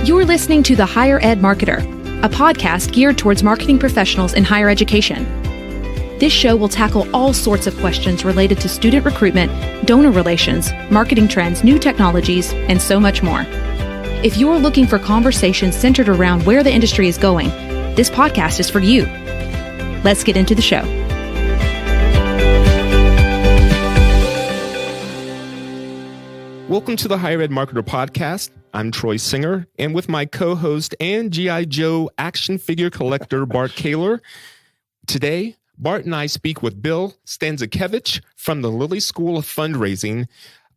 You're listening to The Higher Ed Marketer, a podcast geared towards marketing professionals in higher education. This show will tackle all sorts of questions related to student recruitment, donor relations, marketing trends, new technologies, and so much more. If you're looking for conversations centered around where the industry is going, this podcast is for you. Let's get into the show. Welcome to the Higher Ed Marketer Podcast. I'm Troy Singer, and with my co-host and G.I. Joe action figure collector, Bart Kaler. Today, Bart and I speak with Bill Stanczykiewicz from the Lilly School of Fundraising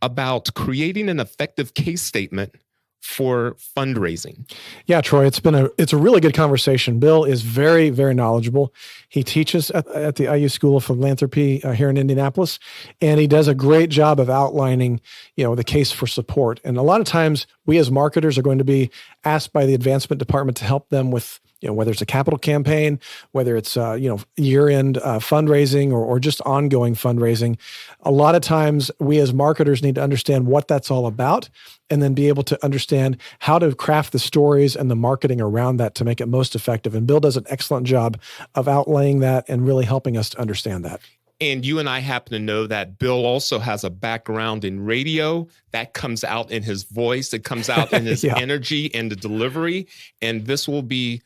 about creating an effective case statement for fundraising. Yeah, Troy, it's a really good conversation. Bill is very, very knowledgeable. He teaches at the IU School of Philanthropy here in Indianapolis, and he does a great job of outlining, the case for support. And a lot of times we as marketers are going to be asked by the advancement department to help them with, whether it's a capital campaign, whether it's, year-end fundraising or just ongoing fundraising. A lot of times we as marketers need to understand what that's all about and then be able to understand how to craft the stories and the marketing around that to make it most effective. And Bill does an excellent job of outlaying that and really helping us to understand that. And you and I happen to know that Bill also has a background in radio. That comes out in his voice. It comes out in his energy and the delivery. And this will be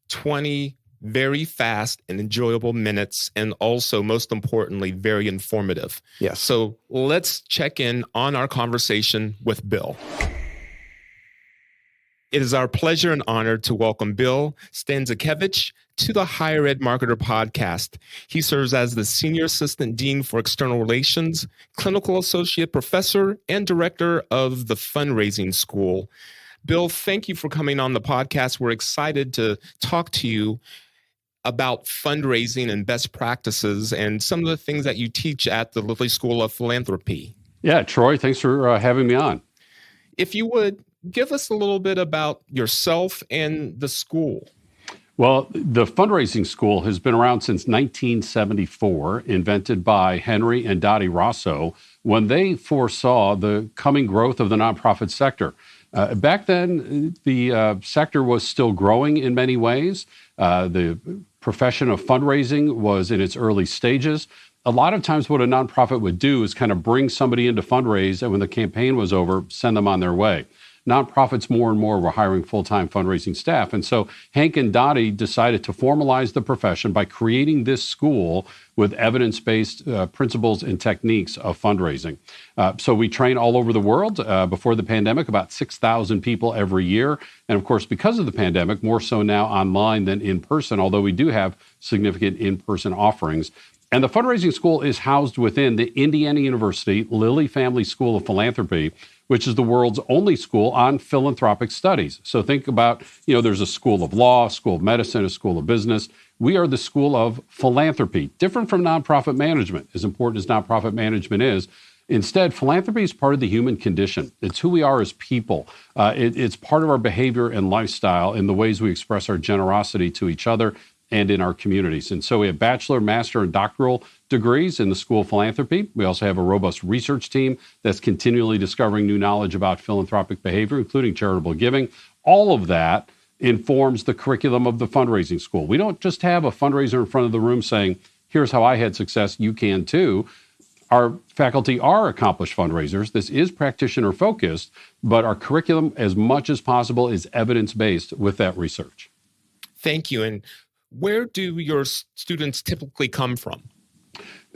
20 very fast and enjoyable minutes, and also, most importantly, very informative. Yes. So let's check in on our conversation with Bill. It is our pleasure and honor to welcome Bill Stanczykiewicz to the Higher Ed Marketer Podcast. He serves as the Senior Assistant Dean for External Relations, Clinical Associate Professor, and Director of the Fundraising School. Bill, thank you for coming on the podcast. We're excited to talk to you about fundraising and best practices and some of the things that you teach at the Lilly School of Philanthropy. Yeah, Troy, thanks for having me on. If you would, give us a little bit about yourself and the school. Well, the Fundraising School has been around since 1974, invented by Henry and Dottie Rosso when they foresaw the coming growth of the nonprofit sector. Back then, the sector was still growing in many ways. The profession of fundraising was in its early stages. A lot of times what a nonprofit would do is kind of bring somebody in to fundraise, and when the campaign was over, send them on their way. Nonprofits more and more were hiring full-time fundraising staff. And so Hank and Dottie decided to formalize the profession by creating this school with evidence-based principles and techniques of fundraising. So we train all over the world. Before the pandemic, about 6,000 people every year. And of course, because of the pandemic, more so now online than in person, although we do have significant in-person offerings. And the Fundraising School is housed within the Indiana University Lilly Family School of Philanthropy, which is the world's only school on philanthropic studies. So think about, there's a school of law, a school of medicine, a school of business. We are the school of philanthropy, different from nonprofit management, as important as nonprofit management is. Instead, philanthropy is part of the human condition. It's who we are as people. It's part of our behavior and lifestyle in the ways we express our generosity to each other and in our communities. And so we have bachelor, master, and doctoral degrees in the School of Philanthropy. We also have a robust research team that's continually discovering new knowledge about philanthropic behavior, including charitable giving. All of that informs the curriculum of the Fundraising School. We don't just have a fundraiser in front of the room saying, here's how I had success, you can too. Our faculty are accomplished fundraisers. This is practitioner focused, but our curriculum, as much as possible, is evidence-based with that research. Thank you. And where do your students typically come from?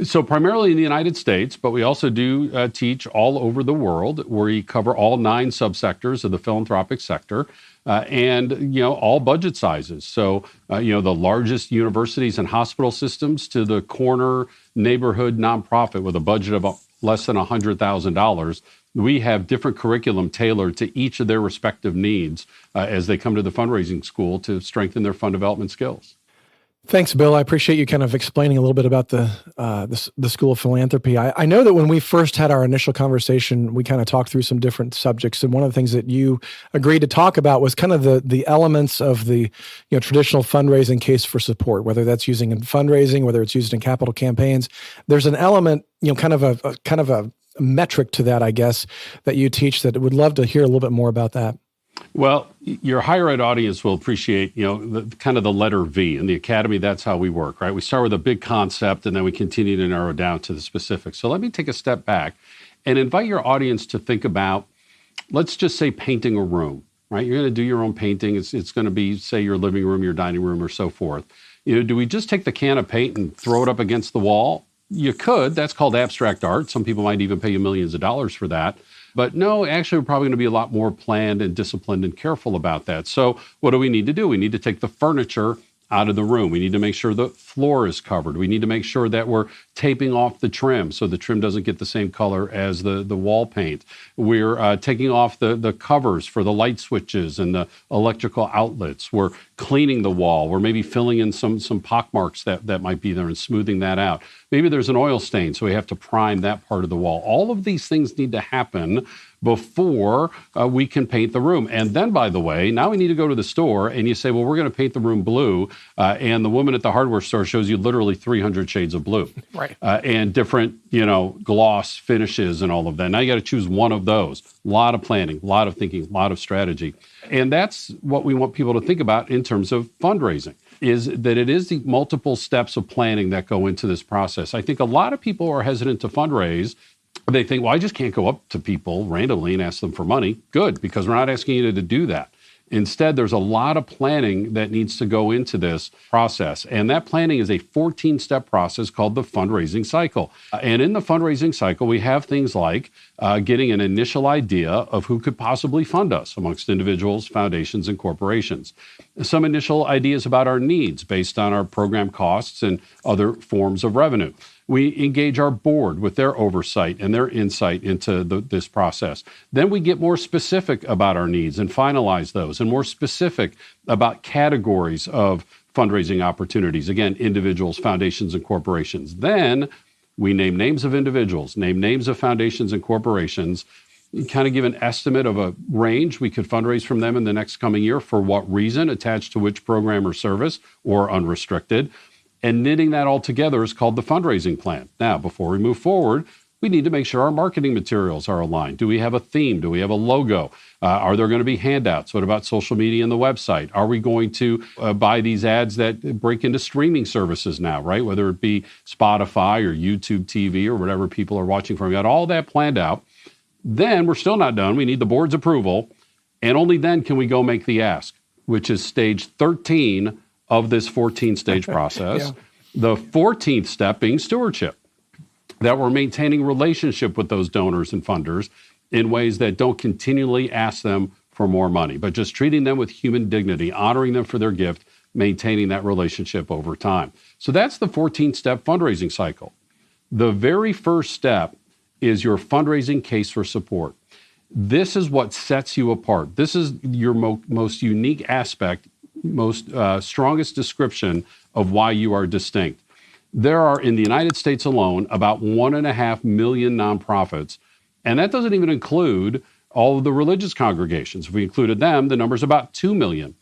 So primarily in the United States, but we also do teach all over the world, where we cover all 9 subsectors of the philanthropic sector and, all budget sizes. So, the largest universities and hospital systems to the corner neighborhood nonprofit with a budget of less than $100,000. We have different curriculum tailored to each of their respective needs as they come to the Fundraising School to strengthen their fund development skills. Thanks, Bill. I appreciate you kind of explaining a little bit about the School of Philanthropy. I know that when we first had our initial conversation, we kind of talked through some different subjects, and one of the things that you agreed to talk about was kind of the elements of the traditional fundraising case for support, whether that's using in fundraising, whether it's used in capital campaigns. There's an element, kind of a metric to that, I guess, that you teach. That would love to hear a little bit more about that. Well, your higher ed audience will appreciate, the kind of the letter V. In the academy, that's how we work, right? We start with a big concept and then we continue to narrow down to the specifics. So let me take a step back and invite your audience to think about, let's just say painting a room, right? You're going to do your own painting. It's going to be, say, your living room, your dining room, or so forth. Do we just take the can of paint and throw it up against the wall? You could. That's called abstract art. Some people might even pay you millions of dollars for that. But no, actually, we're probably going to be a lot more planned and disciplined and careful about that. So what do we need to do? We need to take the furniture out of the room. We need to make sure the floor is covered. We need to make sure that we're taping off the trim so the trim doesn't get the same color as the wall paint. We're taking off the covers for the light switches and the electrical outlets. We're cleaning the wall. We're maybe filling in some pock marks that might be there and smoothing that out. Maybe there's an oil stain, so we have to prime that part of the wall. All of these things need to happen before we can paint the room. And then, by the way, now we need to go to the store and you say, well, we're going to paint the room blue. And the woman at the hardware store shows you literally 300 shades of blue. Right. And different, gloss finishes and all of that. Now you got to choose one of those. A lot of planning, a lot of thinking, a lot of strategy. And that's what we want people to think about in terms of fundraising, is that it is the multiple steps of planning that go into this process. I think a lot of people are hesitant to fundraise. They think, well, I just can't go up to people randomly and ask them for money. Good, because we're not asking you to do that. Instead, there's a lot of planning that needs to go into this process. And that planning is a 14-step process called the fundraising cycle. And in the fundraising cycle, we have things like getting an initial idea of who could possibly fund us amongst individuals, foundations, and corporations. Some initial ideas about our needs based on our program costs and other forms of revenue. We engage our board with their oversight and their insight into this process. Then we get more specific about our needs and finalize those, and more specific about categories of fundraising opportunities. Again, individuals, foundations, and corporations. Then we name names of individuals, name names of foundations and corporations, kind of give an estimate of a range we could fundraise from them in the next coming year, for what reason, attached to which program or service, or unrestricted. And knitting that all together is called the fundraising plan. Now, before we move forward, we need to make sure our marketing materials are aligned. Do we have a theme? Do we have a logo? Are there going to be handouts? What about social media and the website? Are we going to buy these ads that break into streaming services now, right? Whether it be Spotify or YouTube TV or whatever people are watching from. We got all that planned out. Then we're still not done. We need the board's approval. And only then can we go make the ask, which is stage 13 of this 14-stage process. Yeah. The 14th step being stewardship, that we're maintaining relationship with those donors and funders in ways that don't continually ask them for more money, but just treating them with human dignity, honoring them for their gift, maintaining that relationship over time. So that's the 14-step fundraising cycle. The very first step is your fundraising case for support. This is what sets you apart. This is your most unique aspect, most strongest description of why you are distinct. There are, in the United States alone, about 1.5 million nonprofits, and that doesn't even include all of the religious congregations. If we included them, the number's about 2 million.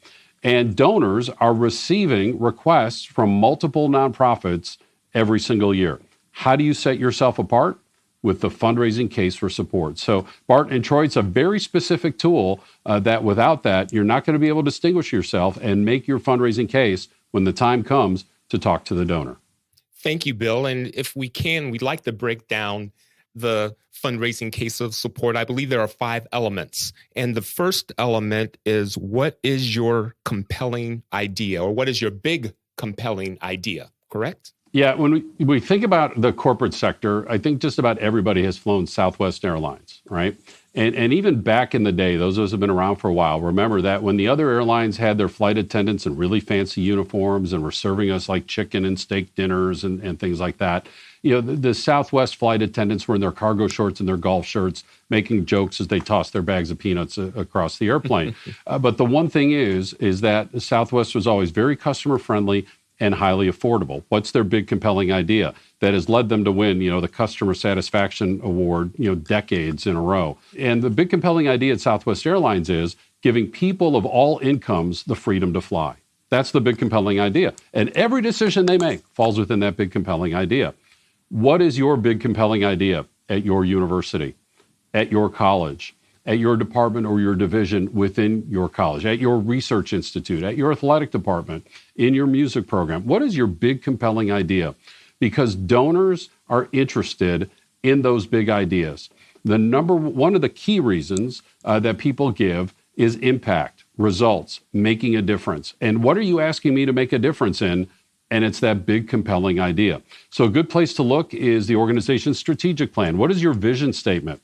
And donors are receiving requests from multiple nonprofits every single year. How do you set yourself apart? With the fundraising case for support. So Bart and Troy, it's a very specific tool that without that, you're not going to be able to distinguish yourself and make your fundraising case when the time comes to talk to the donor. Thank you, Bill. And if we can, we'd like to break down the fundraising case of support. I believe there are 5 elements. And the first element is, what is your compelling idea, or what is your big compelling idea, correct? Yeah, when we think about the corporate sector, I think just about everybody has flown Southwest Airlines, right? And even back in the day, those of us who have been around for a while, remember that when the other airlines had their flight attendants in really fancy uniforms and were serving us like chicken and steak dinners and things like that, the Southwest flight attendants were in their cargo shorts and their golf shirts, making jokes as they tossed their bags of peanuts across the airplane. But the one thing is that Southwest was always very customer friendly and highly affordable. What's their big compelling idea that has led them to win, the Customer Satisfaction Award, decades in a row? And the big compelling idea at Southwest Airlines is giving people of all incomes the freedom to fly. That's the big compelling idea. And every decision they make falls within that big compelling idea. What is your big compelling idea at your university, at your college, at your department or your division within your college, at your research institute, at your athletic department, in your music program? What is your big compelling idea? Because donors are interested in those big ideas. One of the key reasons that people give is impact, results, making a difference. And what are you asking me to make a difference in? And it's that big compelling idea. So a good place to look is the organization's strategic plan. What is your vision statement?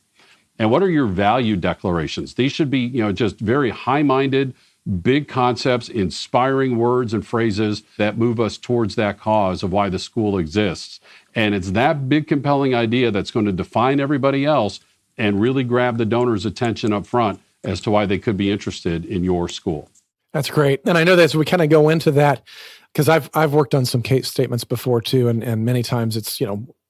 And what are your value declarations? These should be, just very high-minded, big concepts, inspiring words and phrases that move us towards that cause of why the school exists. And it's that big compelling idea that's going to define everybody else and really grab the donor's attention up front as to why they could be interested in your school. That's great. And I know that as we kind of go into that, because I've worked on some case statements before too, and many times it's,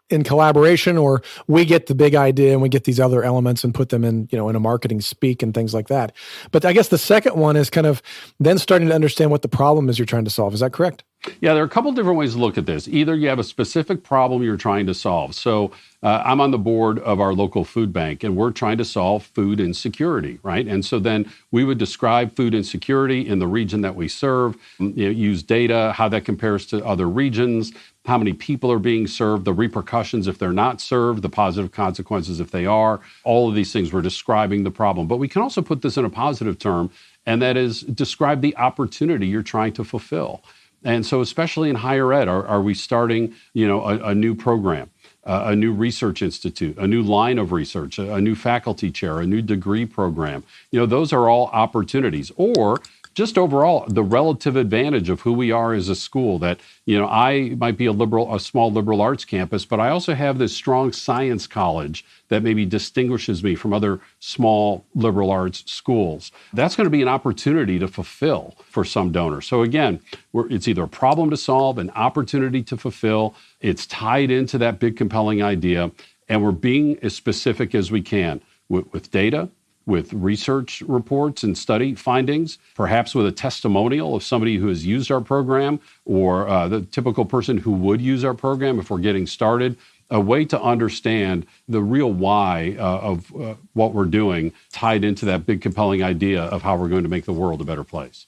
in collaboration, or we get the big idea and we get these other elements and put them in, in a marketing speak and things like that. But I guess the second one is kind of then starting to understand what the problem is you're trying to solve. Is that correct? Yeah, there are a couple different ways to look at this. Either you have a specific problem you're trying to solve. So I'm on the board of our local food bank, and we're trying to solve food insecurity, right? And so then we would describe food insecurity in the region that we serve, use data, how that compares to other regions, how many people are being served, the repercussions if they're not served, the positive consequences if they are. All of these things, we're describing the problem. But we can also put this in a positive term, and that is describe the opportunity you're trying to fulfill. And so especially in higher ed, are we starting, a new program, a new research institute, a new line of research, a new faculty chair, a new degree program? Those are all opportunities. Or just overall, the relative advantage of who we are as a school, that, I might be a small liberal arts campus, but I also have this strong science college that maybe distinguishes me from other small liberal arts schools. That's going to be an opportunity to fulfill for some donors. So again, it's either a problem to solve, an opportunity to fulfill. It's tied into that big compelling idea, and we're being as specific as we can with data, with research reports and study findings, perhaps with a testimonial of somebody who has used our program, or the typical person who would use our program if we're getting started. A way to understand the real why of what we're doing, tied into that big compelling idea of how we're going to make the world a better place.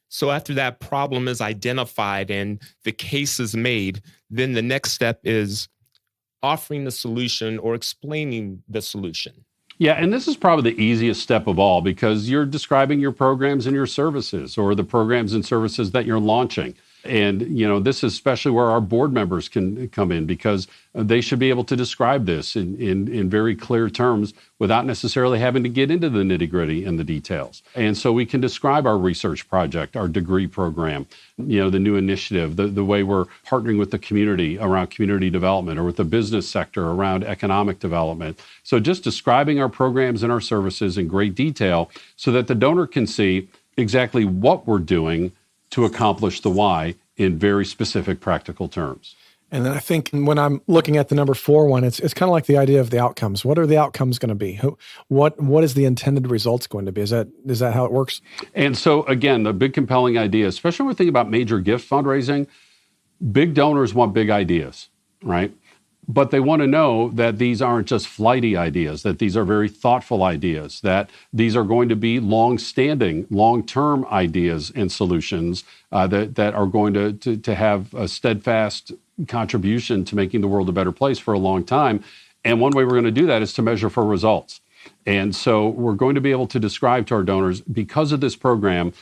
So after that problem is identified and the case is made, then the next step is offering the solution or explaining the solution. Yeah, and this is probably the easiest step of all, because you're describing your programs and your services, or the programs and services that you're launching. And, this is especially where our board members can come in, because they should be able to describe this in very clear terms without necessarily having to get into the nitty-gritty and the details. And so we can describe our research project, our degree program, the new initiative, the way we're partnering with the community around community development, or with the business sector around economic development. So just describing our programs and our services in great detail so that the donor can see exactly what we're doing to accomplish the why in very specific practical terms. And then I think when I'm looking at the number 4 one, it's kind of like the idea of the outcomes. What are the outcomes going to be? What is the intended results going to be? Is that how it works? And so again, the big compelling idea, especially when we think about major gift fundraising, big donors want big ideas, right? But they want to know that these aren't just flighty ideas, that these are very thoughtful ideas, that these are going to be long-standing, long-term ideas and solutions that are going to have a steadfast contribution to making the world a better place for a long time. And one way we're going to do that is to measure for results. And so we're going to be able to describe to our donors, because of this program,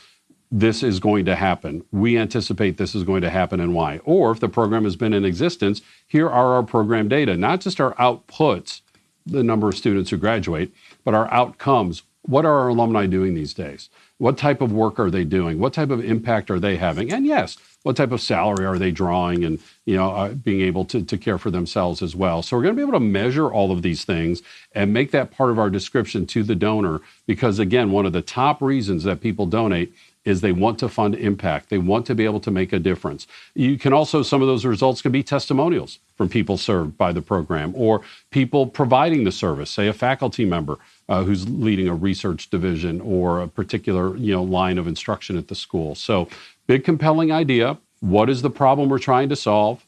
this is going to happen. We anticipate this is going to happen, and why. Or if the program has been in existence, here are our program data, not just our outputs, the number of students who graduate, but our outcomes. What are our alumni doing these days? What type of work are they doing? What type of impact are they having? And yes, what type of salary are they drawing, and being able to care for themselves as well. So we're going to be able to measure all of these things and make that part of our description to the donor, because again, one of the top reasons that people donate is they want to fund impact. They want to be able to make a difference. You can also, some of those results can be testimonials from people served by the program, or people providing the service, say a faculty member who's leading a research division or a particular line of instruction at the school. So big compelling idea. What is the problem we're trying to solve,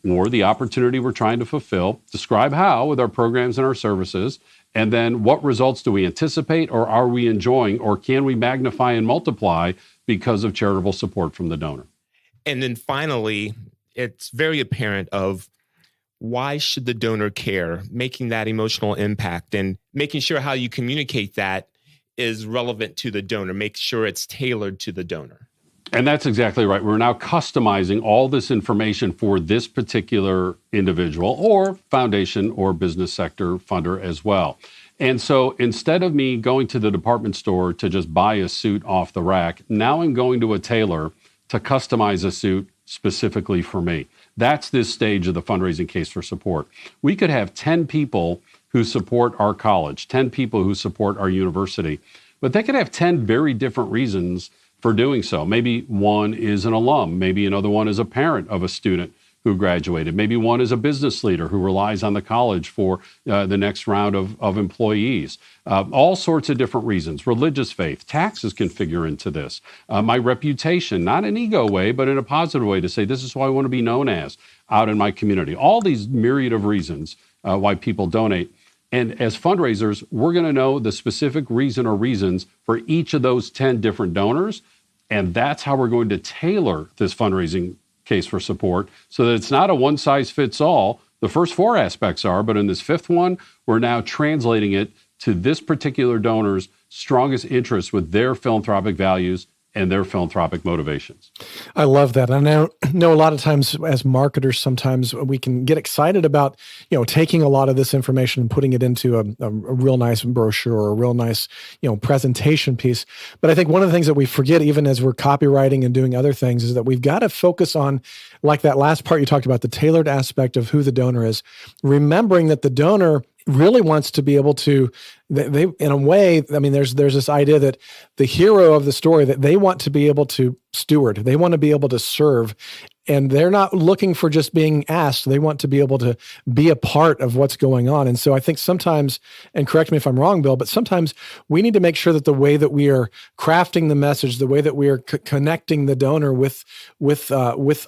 or the opportunity we're trying to fulfill? Describe how with our programs and our services, And then what results do we anticipate, or are we enjoying, or can we magnify and multiply because of charitable support from the donor? And then finally, it's very apparent of why should the donor care, making that emotional impact and making sure how you communicate that is relevant to the donor, make sure it's tailored to the donor. And that's exactly right. We're now customizing all this information for this particular individual or foundation or business sector funder as well. And so instead of me going to the department store to just buy a suit off the rack, now I'm going to a tailor to customize a suit specifically for me. That's this stage of the fundraising case for support. We could have 10 people who support our college, 10 people who support our university, but they could have 10 very different reasons for doing so. Maybe one is an alum. Maybe another one is a parent of a student who graduated. Maybe one is a business leader who relies on the college for the next round of employees. All sorts of different reasons. Religious faith, taxes can figure into this. My reputation, not in an ego way, but in a positive way to say, this is who I want to be known as out in my community. All these myriad of reasons why people donate. And as fundraisers, we're going to know the specific reason or reasons for each of those 10 different donors. And that's how we're going to tailor this fundraising case for support so that it's not a one-size-fits-all. The first 4 aspects are, but in this 5th one, we're now translating it to this particular donor's strongest interests with their philanthropic values and their philanthropic motivations. I love that. I know a lot of times as marketers, sometimes we can get excited about, taking a lot of this information and putting it into a real nice brochure or a real nice, presentation piece. But I think one of the things that we forget, even as we're copywriting and doing other things, is that we've got to focus on, like that last part you talked about, the tailored aspect of who the donor is, remembering that the donor really wants to be able to, they in a way, there's this idea that the hero of the story, that they want to be able to steward, they want to be able to serve, and they're not looking for just being asked. They want to be able to be a part of what's going on. And so I think sometimes, and correct me if I'm wrong, Bill, but sometimes we need to make sure that the way that we are crafting the message, the way that we are connecting the donor with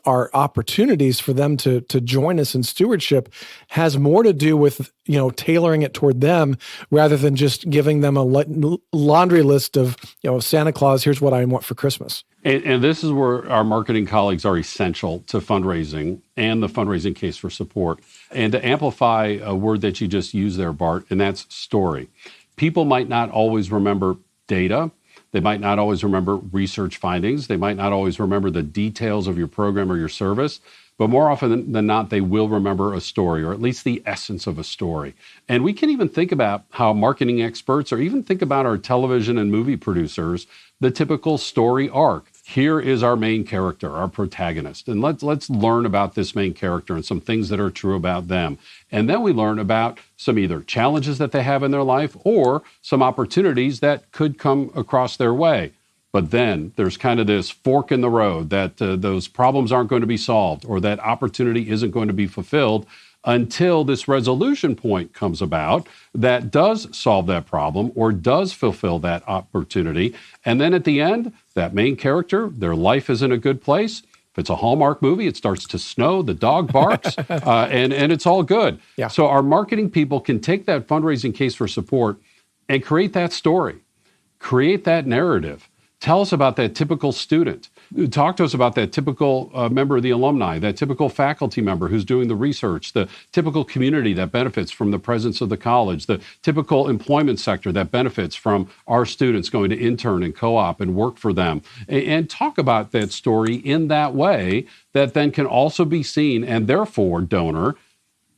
our opportunities for them to join us in stewardship has more to do with, tailoring it toward them rather than just giving them a laundry list of, Santa Claus, here's what I want for Christmas. And this is where our marketing colleagues are essential to fundraising and the fundraising case for support. And to amplify a word that you just used there, Bart, and that's story. People might not always remember data. They might not always remember research findings. They might not always remember the details of your program or your service. But more often than not, they will remember a story, or at least the essence of a story. And we can even think about how marketing experts, or even think about our television and movie producers, the typical story arc. Here is our main character, our protagonist. And let's learn about this main character and some things that are true about them. And then we learn about some either challenges that they have in their life or some opportunities that could come across their way. But then there's kind of this fork in the road that those problems aren't going to be solved, or that opportunity isn't going to be fulfilled until this resolution point comes about that does solve that problem or does fulfill that opportunity. And then at the end, that main character, their life is in a good place. If it's a Hallmark movie, it starts to snow, the dog barks, and it's all good. Yeah. So our marketing people can take that fundraising case for support and create that story, create that narrative. Tell us about that typical student. Talk to us about that typical member of the alumni, that typical faculty member who's doing the research, the typical community that benefits from the presence of the college, the typical employment sector that benefits from our students going to intern and co-op and work for them. And talk about that story in that way that then can also be seen, and therefore, donor,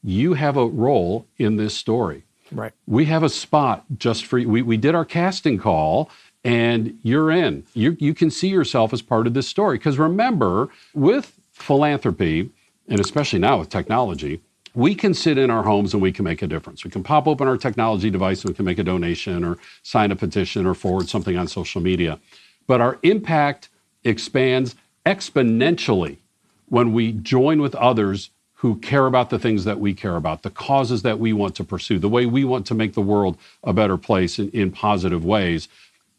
you have a role in this story. Right. We have a spot just for you. We did our casting call, and you're in. You can see yourself as part of this story. Because remember, with philanthropy, and especially now with technology, we can sit in our homes and we can make a difference. We can pop open our technology device and we can make a donation or sign a petition or forward something on social media. But our impact expands exponentially when we join with others who care about the things that we care about, the causes that we want to pursue, the way we want to make the world a better place in positive ways.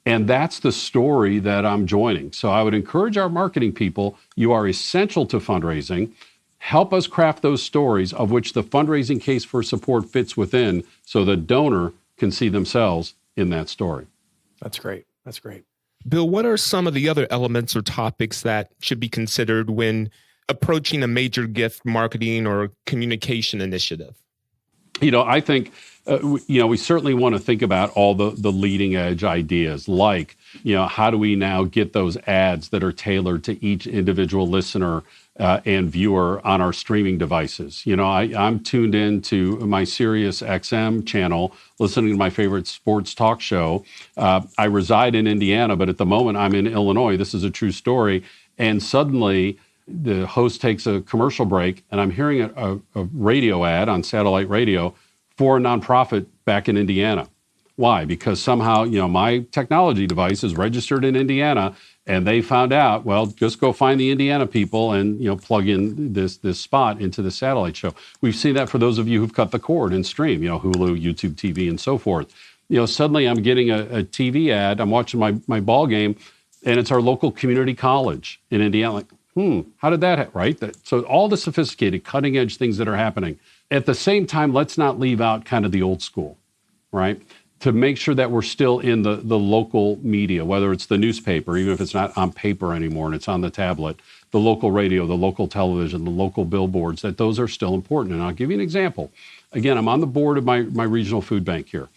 And that's the story that I'm joining. So I would encourage our marketing people, you are essential to fundraising. Help us craft those stories of which the fundraising case for support fits within so the donor can see themselves in that story. That's great. That's great. Bill, what are some of the other elements or topics that should be considered when approaching a major gift marketing or communication initiative? I think, we certainly want to think about all the leading edge ideas, like, how do we now get those ads that are tailored to each individual listener and viewer on our streaming devices? I'm tuned in to my Sirius XM channel, listening to my favorite sports talk show. I reside in Indiana, but at the moment I'm in Illinois. This is a true story. And suddenly the host takes a commercial break, and I'm hearing a radio ad on satellite radio for a nonprofit back in Indiana. Why? Because somehow, my technology device is registered in Indiana, and they found out, well, just go find the Indiana people and, plug in this spot into the satellite show. We've seen that for those of you who've cut the cord and stream, Hulu, YouTube TV, and so forth. Suddenly I'm getting a TV ad. I'm watching my ball game, and it's our local community college in Indiana. Like, how did that happen, right? So all the sophisticated, cutting edge things that are happening. At the same time, let's not leave out kind of the old school, right? To make sure that we're still in the local media, whether it's the newspaper, even if it's not on paper anymore and it's on the tablet, the local radio, the local television, the local billboards, that those are still important. And I'll give you an example. Again, I'm on the board of my regional food bank here.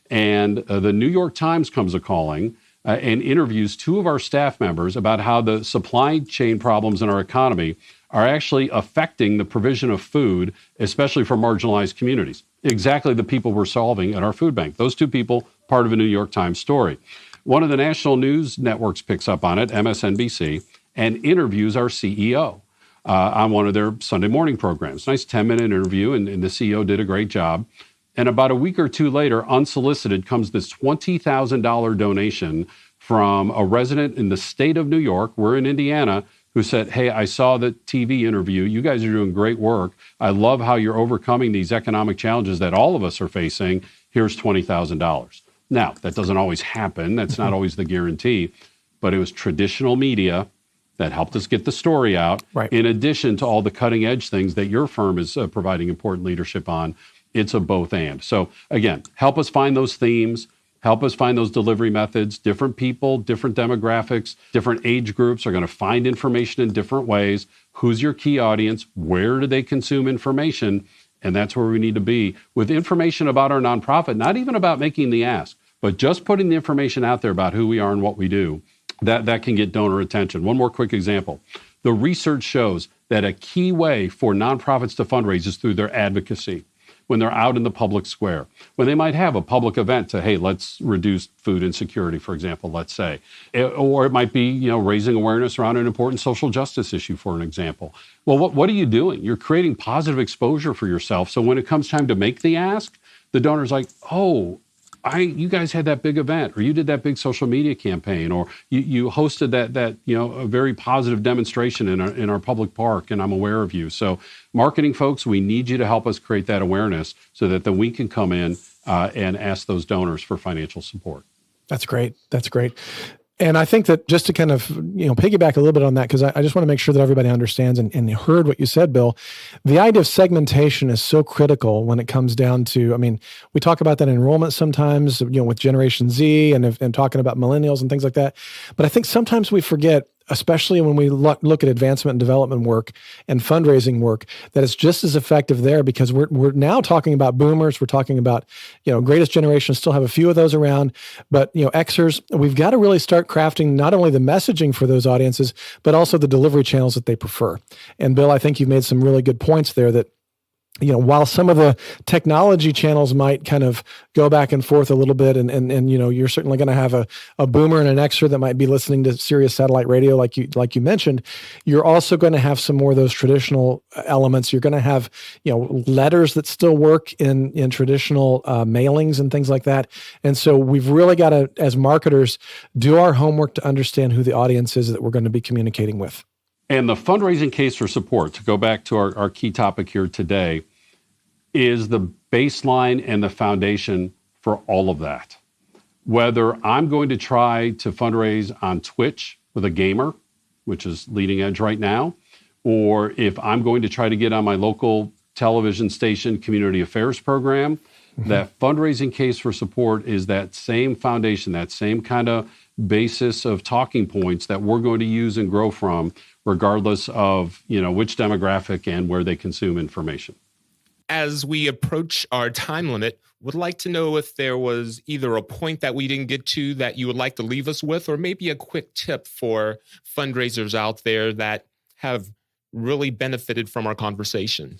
And the New York Times comes a-calling and interviews two of our staff members about how the supply chain problems in our economy are actually affecting the provision of food, especially for marginalized communities. Exactly the people we're solving at our food bank. Those two people, part of a New York Times story. One of the national news networks picks up on it, MSNBC, and interviews our CEO on one of their Sunday morning programs. Nice 10-minute interview, and the CEO did a great job. And about a week or two later, unsolicited, comes this $20,000 donation from a resident in the state of New York, we're in Indiana, who said, hey, I saw the TV interview. You guys are doing great work. I love how you're overcoming these economic challenges that all of us are facing. Here's $20,000. Now, that doesn't always happen. That's not always the guarantee. But it was traditional media that helped us get the story out, right, in addition to all the cutting edge things that your firm is providing important leadership on. It's a both and. So again, help us find those themes. Help us find those delivery methods. Different people, different demographics, different age groups are going to find information in different ways. Who's your key audience? Where do they consume information? And that's where we need to be with information about our nonprofit, not even about making the ask, but just putting the information out there about who we are and what we do. That can get donor attention. One more quick example. The research shows that a key way for nonprofits to fundraise is through their advocacy. When they're out in the public square, when they might have a public event to, hey, let's reduce food insecurity, for example, let's say. Or it might be, raising awareness around an important social justice issue, for an example. Well, what are you doing? You're creating positive exposure for yourself. So when it comes time to make the ask, the donor's like, oh, you guys had that big event, or you did that big social media campaign, or you hosted that a very positive demonstration in our public park, and I'm aware of you. So marketing folks, we need you to help us create that awareness so that then we can come in and ask those donors for financial support. That's great. That's great. And I think that just to kind of, piggyback a little bit on that, because I just want to make sure that everybody understands and heard what you said, Bill. The idea of segmentation is so critical when it comes down to, we talk about that in enrollment sometimes, with Generation Z and talking about millennials and things like that. But I think sometimes we forget, especially when we look at advancement and development work and fundraising work, that it's just as effective there, because we're now talking about boomers. We're talking about, greatest generation, still have a few of those around, but, Xers, we've got to really start crafting not only the messaging for those audiences, but also the delivery channels that they prefer. And Bill, I think you've made some really good points there that, while some of the technology channels might kind of go back and forth a little bit, and you're certainly going to have a boomer and an Xer that might be listening to Sirius satellite radio, like you mentioned, you're also going to have some more of those traditional elements. You're going to have, letters that still work in traditional mailings and things like that. And so we've really got to, as marketers, do our homework to understand who the audience is that we're going to be communicating with. And the fundraising case for support, to go back to our key topic here today, is the baseline and the foundation for all of that. Whether I'm going to try to fundraise on Twitch with a gamer, which is leading edge right now, or if I'm going to try to get on my local television station community affairs program, That fundraising case for support is that same foundation, that same kind of basis of talking points that we're going to use and grow from, regardless of, which demographic and where they consume information. As we approach our time limit, would like to know if there was either a point that we didn't get to that you would like to leave us with, or maybe a quick tip for fundraisers out there that have really benefited from our conversation.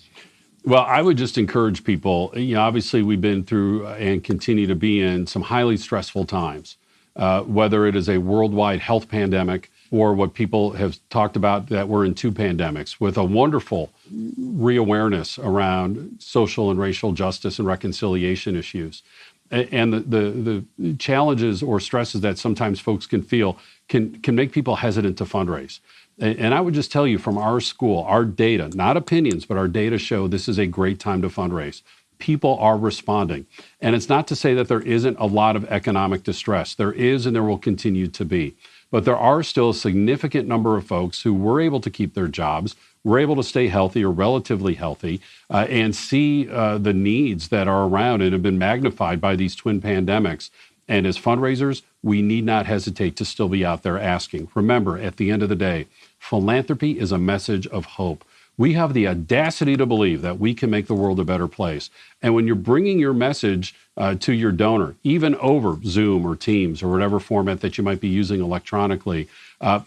Well, I would just encourage people, obviously we've been through and continue to be in some highly stressful times, whether it is a worldwide health pandemic or what people have talked about that we're in two pandemics, with a wonderful reawareness around social and racial justice and reconciliation issues. And the challenges or stresses that sometimes folks can feel can make people hesitant to fundraise. And I would just tell you from our school, our data, not opinions, but our data show this is a great time to fundraise. People are responding. And it's not to say that there isn't a lot of economic distress. There is, and there will continue to be. But there are still a significant number of folks who were able to keep their jobs, were able to stay healthy or relatively healthy, and see the needs that are around and have been magnified by these twin pandemics. And as fundraisers, we need not hesitate to still be out there asking. Remember, at the end of the day, philanthropy is a message of hope. We have the audacity to believe that we can make the world a better place. And when you're bringing your message to your donor, even over Zoom or Teams or whatever format that you might be using electronically,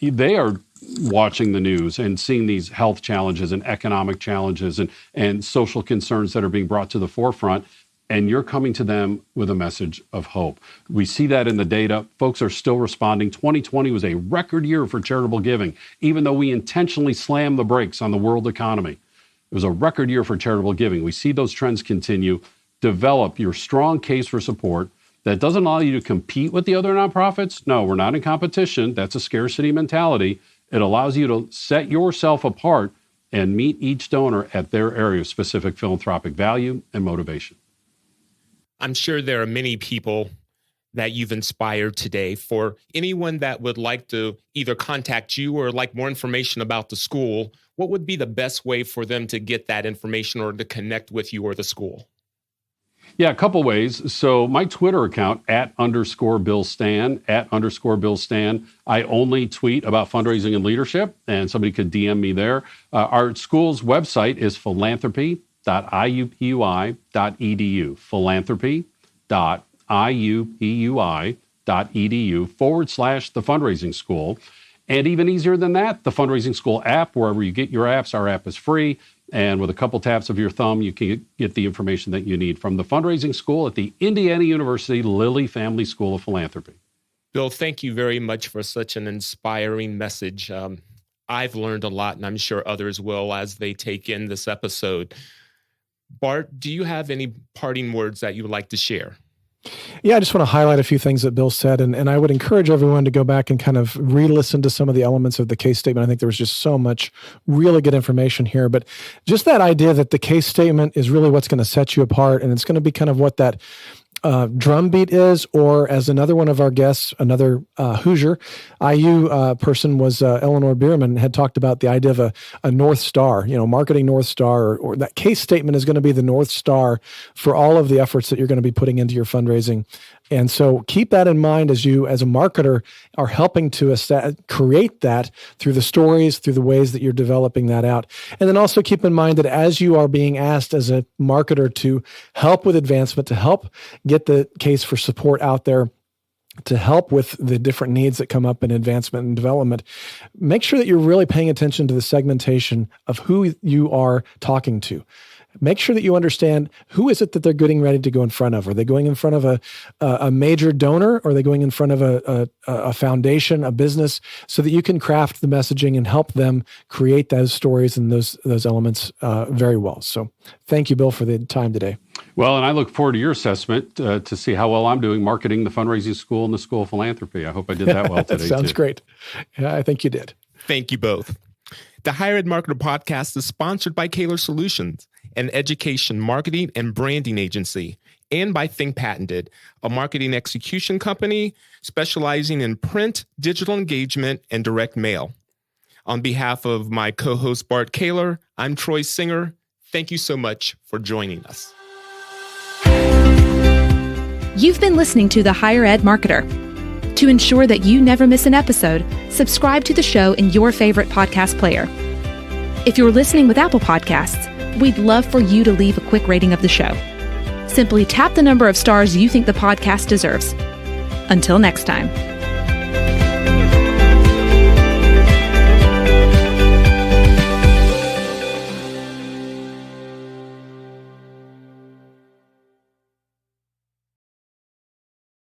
they are watching the news and seeing these health challenges and economic challenges and social concerns that are being brought to the forefront. And you're coming to them with a message of hope. We see that in the data. Folks are still responding. 2020 was a record year for charitable giving, even though we intentionally slammed the brakes on the world economy. It was a record year for charitable giving. We see those trends continue. Develop your strong case for support that doesn't allow you to compete with the other nonprofits. No, we're not in competition. That's a scarcity mentality. It allows you to set yourself apart and meet each donor at their area of specific philanthropic value and motivation. I'm sure there are many people that you've inspired today. For anyone that would like to either contact you or like more information about the school, what would be the best way for them to get that information or to connect with you or the school? Yeah, a couple ways. So my Twitter account, @_BillStan, I only tweet about fundraising and leadership, and somebody could DM me there. Our school's website is philanthropy.iupui.edu, philanthropy.iupui.edu/the Fundraising School. And even easier than that, the Fundraising School app, wherever you get your apps, our app is free. And with a couple taps of your thumb, you can get the information that you need from the Fundraising School at the Indiana University Lilly Family School of Philanthropy. Bill, thank you very much for such an inspiring message. I've learned a lot, and I'm sure others will as they take in this episode. Bart, do you have any parting words that you would like to share? Yeah, I just want to highlight a few things that Bill said, and I would encourage everyone to go back and kind of re-listen to some of the elements of the case statement. I think there was just so much really good information here, but just that idea that the case statement is really what's going to set you apart, and it's going to be kind of what that drumbeat is, or as another one of our guests, another Hoosier IU person was Eleanor Bierman, had talked about the idea of a North Star, marketing North Star, or that case statement is going to be the North Star for all of the efforts that you're going to be putting into your fundraising. And so keep that in mind as you, as a marketer, are helping to create that through the stories, through the ways that you're developing that out. And then also keep in mind that as you are being asked as a marketer to help with advancement, to help get the case for support out there, to help with the different needs that come up in advancement and development, make sure that you're really paying attention to the segmentation of who you are talking to. Make sure that you understand who is it that they're getting ready to go in front of. Are they going in front of a major donor? Or are they going in front of a foundation, a business, so that you can craft the messaging and help them create those stories and those elements very well. So thank you, Bill, for the time today. Well, and I look forward to your assessment to see how well I'm doing marketing the Fundraising School and the School of Philanthropy. I hope I did that well today. That sounds great. Yeah, I think you did. Thank you both. The Higher Ed Marketer Podcast is sponsored by Kaler Solutions, an education, marketing, and branding agency, and by Think Patented, a marketing execution company specializing in print, digital engagement, and direct mail. On behalf of my co-host Bart Kaler, I'm Troy Singer. Thank you so much for joining us. You've been listening to The Higher Ed Marketer. To ensure that you never miss an episode, subscribe to the show in your favorite podcast player. If you're listening with Apple Podcasts, we'd love for you to leave a quick rating of the show. Simply tap the number of stars you think the podcast deserves. Until next time.